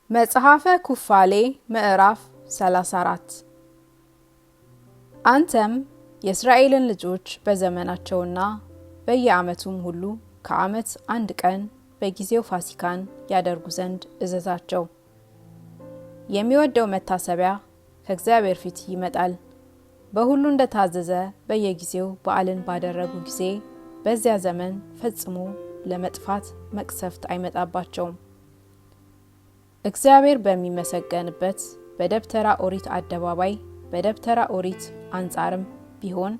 መጽሐፈ ኩፋሌ ምዕራፍ 34 አንተም የእስራኤልን ልጆች በዘመናቸውና በየዓመቱም ሁሉ ከዓመት አንድ ቀን በጊዜው ፋሲካን ያደርጉ ዘንድ እዘዛቸው። የሚወደው መታሰቢያ ከእግዚአብሔር ፊት ይመጣል። በሁሉ እንደታዘዘ በየጊዜው በዓልን ባደረጉ ጊዜ በዚያ ዘመን ፈጽሞ ለመጥፋት መቅሰፍት አይመጣባቸውም። እግዚአብሔር በሚመሰገንበት በደብተራ ኦሪት አደባባይ በደብተራ ኦሪት አንጻርም ቢሆን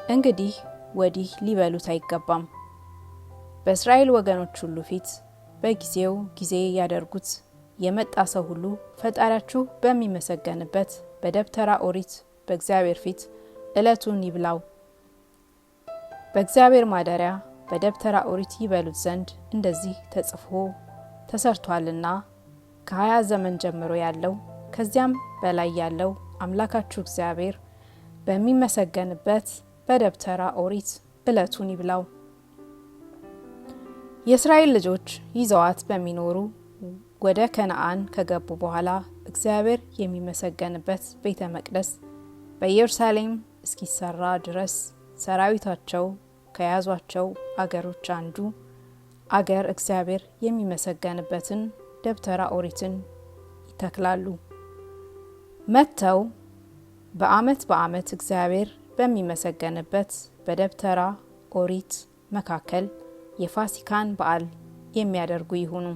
እንግዲህ ወዲህ ሊበሉት አይገባም። በእስራኤል ወገኖች ሁሉ ፊት በጊዜው ጊዜ ያደርጉት የመጣ ሰው ሁሉ ፈጣሪያችሁ በሚመሰገንበት በደብተራ ኦሪት በእግዚአብሔር ፊት ዕለቱን ይብላው። በእግዚአብሔር ማደሪያ በደብተራ ኦሪት ይበሉት ዘንድ እንደዚህ ተጽፎ ተሰርቷልና ከ20 ዘመን ጀምሮ ያለው ከዚያም በላይ ያለው አምላካችሁ እግዚአብሔር በሚመሰገንበት በደብተራ ኦሪት ዕለቱን ይብላው። የእስራኤል ልጆች ይዘዋት በሚኖሩ ወደ ከነዓን ከገቡ በኋላ እግዚአብሔር የሚመሰገንበት ቤተ መቅደስ በኢየሩሳሌም እስኪሰራ ድረስ ሰራዊታቸው ከያዟቸው አገሮች አንዱ አገር እግዚአብሔር የሚመሰገንበትን ደብተራ ኦሪትን ይተክላሉ። መጥተው በዓመት እግዚአብሔር በሚመሰገንበት በደብተራ ኦሪት መካከል የፋሲካን በዓል የሚያደርጉ ይሁኑ።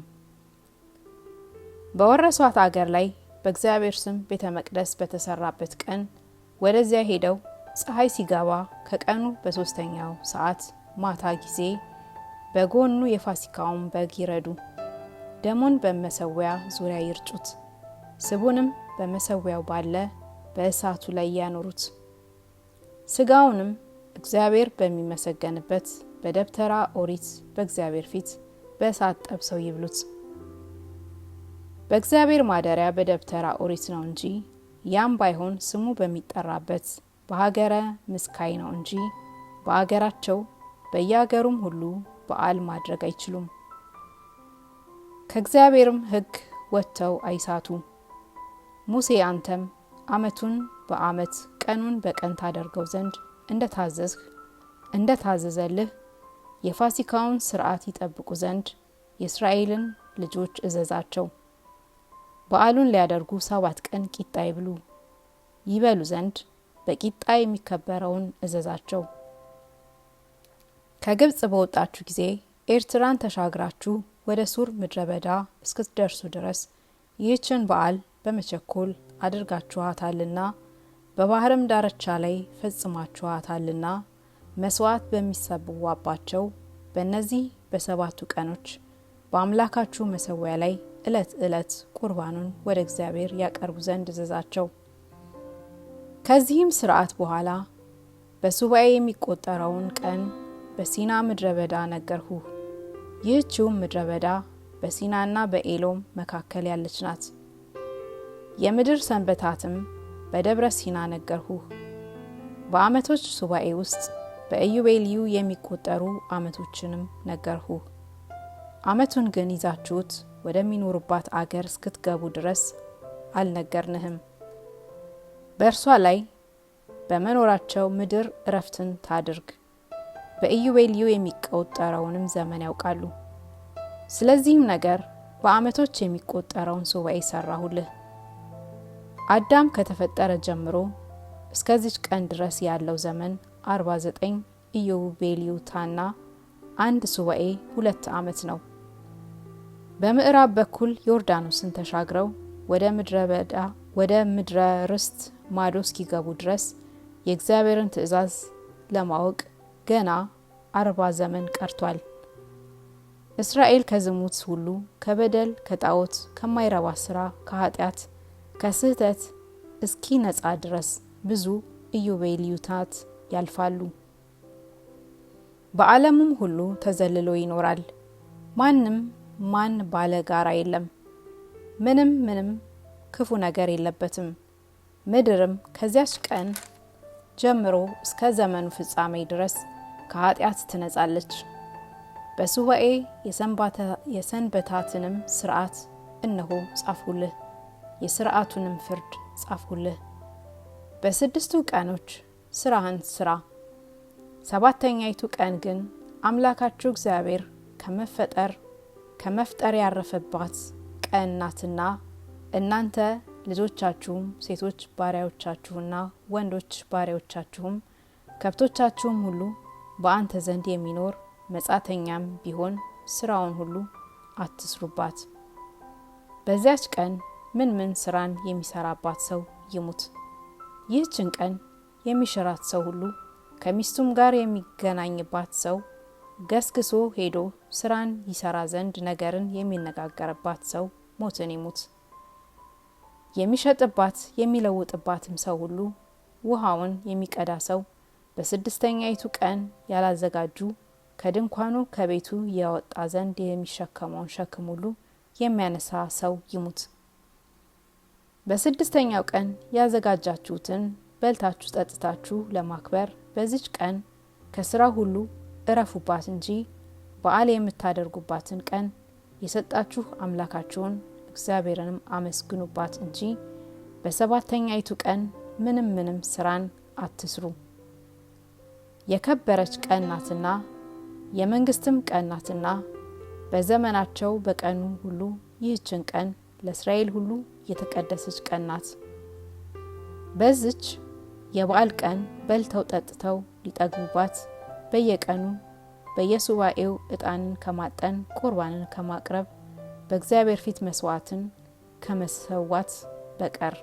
በወረሷት አገር ላይ በእግዚአብሔር ስም ቤተ መቅደስ በተሰራበት ቀን ወደዚያ ሄደው ፀሐይ ሲገባ ከቀኑ በ3ኛው ሰዓት ማታ ጊዜ በጎኑ የፋሲካውን በግ ይረዱ። ደሙን በመሰዊያ ዙሪያ ይርጩት። ስቡንም በመሰዊያው ባለ በእሳቱ ላይ ያኖሩት። ስጋውንም እግዚአብሔር በሚመሰገንበት በደብተራ ኦሪት በእግዚአብሔር ፊት በእሳት ጠብሰው ይብሉት። በእግዚአብሔር ማደሪያ በደብተራ ኦሪት ነው እንጂ ያም ባይሆን ስሙ በሚጠራበት በሀገረ ምስካይ ነው እንጂ በአገራቸው በየአገሩም ሁሉ በዓል ማድረግ አይችሉም። ከእግዚአብሔርም ሕግ ወጥተው አይሳቱ። ሙሴ አንተም ዓመቱን በዓመት ቀኑን በቀን ታደርገው ዘንድ እንደታዘዘልህ የፋሲካውን ሥርዓት ይጠብቁ ዘንድ የእስራኤልን ልጆች እዘዛቸው። በዓሉን ሊያደርጉ 7 ቀን ቂጣ ይበሉ ዘንድ በቂጣ የሚከበረውን እዘዛቸው። ከግብጽ በወጣችሁ ጊዜ ኤርትራን ተሻግራችሁ ወደ ሱር ምድረ በዳ እስክትደርሱ ድረስ ይህችን በዓል በመቸኮል አድርጋችኋታልና በባህርም ዳርቻ ላይ ፈጽማችኋታልና መስዋዕት በሚሰዋባቸው በእነዚህ በ7 ቀኖች በአምላካችሁ መሰዊያ ላይ ዕለት ቁርባኑን ወደ እግዚአብሔር ያቀርቡ ዘንድ እዘዛቸው። ከዚህም ሥርዓት በኋላ በሱባኤ የሚቆጠረውን ቀን በሲና ምድረ በዳ ነገርሁ። ይህችውም ምድረ በዳ በሲናና በኤሎም መካከል ያለች ናት። የምድር ሰንበታትም በደብረ ሲና ነገርሁ። በዓመቶች ሱባኤ ውስጥ በኢዮቤልዩ የሚቆጠሩ ዓመቶችንም ነገርሁ። ዓመቱን ግን ይዛችሁት ወደሚኖሩባት አገር እስክትገቡ ድረስ አልነገርንህም። በእርሷ ላይ በመኖራቸው ምድር እረፍትን ታድርግ፣ በኢዮቤልዩ የሚቆጠረውንም ዘመን ያውቃሉ። ስለዚህም ነገር በዓመቶች የሚቆጠረውን ሱባኤ ሰራሁልህ። አዳም ከተፈጠረ ጀምሮ እስከዚች ቀን ድረስ ያለው ዘመን 49 ኢዮቤልዩታና 1 ሱባኤ 2 ዓመት ነው። በምዕራብ በኩል ዮርዳኖስን ተሻግረው ወደ ምድረ ርስት ማዶ እስኪገቡ ድረስ የእግዚአብሔርን ትእዛዝ ለማወቅ ገና 40 ዘመን ቀርቷል። እስራኤል ከዝሙት ሁሉ ከበደል ከጣዖት ከማይረባ ስራ ከኃጢአት ከስህተት እስኪ ነጻ ድረስ ብዙ ኢዮቤልዩታት ያልፋሉ። በዓለሙም ሁሉ ተዘልሎ ይኖራል። ማን ባለ ጋራ የለም። ምንም ክፉ ነገር የለበትም። ምድርም ከዚያች ቀን ጀምሮ እስከ ዘመኑ ፍጻሜ ድረስ ከኃጢአት ትነጻለች። በሱባኤ የሰንበታትንም ሥርዓት እነሆ ጻፍሁልህ፣ የሥርዓቱንም ፍርድ ጻፍሁልህ። በስድስቱ ቀኖች ስራህን ስራ፣ ሰባተኛይቱ ቀን ግን አምላካችሁ እግዚአብሔር ከመፍጠር ያረፈባት ቀን ናትና እናንተ ልጆቻችሁም ሴቶች ባሪያዎቻችሁና ወንዶች ባሪያዎቻችሁም ከብቶቻችሁም ሁሉ በአንተ ዘንድ የሚኖር መጻተኛም ቢሆን ስራውን ሁሉ አትስሩባት። በዚያች ቀን ምን ስራን የሚሰራባት ሰው ይሙት። ይህችን ቀን የሚሽራት ሰው ሁሉ ከሚስቱም ጋር የሚገናኝባት ሰው ገስግሶ ሄዶ ስራን ይሰራ ዘንድ ነገርን የሚነጋገርባት ሰው ሞትን ይሙት። የሚሸጥባት የሚለውጥባትም ሰው ሁሉ ውሃውን የሚቀዳ ሰው በስድስተኛይቱ ቀን ያላዘጋጁ ከድንኳኑ ከቤቱ ያወጣ ዘንድ የሚሸከመውን ሸክም ሁሉ የሚያነሳ ሰው ይሙት። በስድስተኛው ቀን ያዘጋጃችሁትን በልታችሁ ጠጥታችሁ ለማክበር በዚች ቀን ከስራ ሁሉ እረፉባት እንጂ በዓል የምታደርጉባትን ቀን የሰጣችሁ አምላካችሁን እግዚአብሔርንም አመስግኑባት እንጂ በሰባተኛይቱ ቀን ምንም ስራን አትስሩ። የከበረች ቀን ናትና የመንግስትም ቀን ናትና በዘመናቸው በቀኑ ሁሉ ይህችን ቀን ለእስራኤል ሁሉ የተቀደሰች ቀን ናት። በዚች የበዓል ቀን በልተው ጠጥተው ሊጠግቡባት በየቀኑ በየሱባኤው ዕጣንን ከማጠን ቁርባንን ከማቅረብ በእግዚአብሔር ፊት መስዋዕትን ከመሰዋት በቀር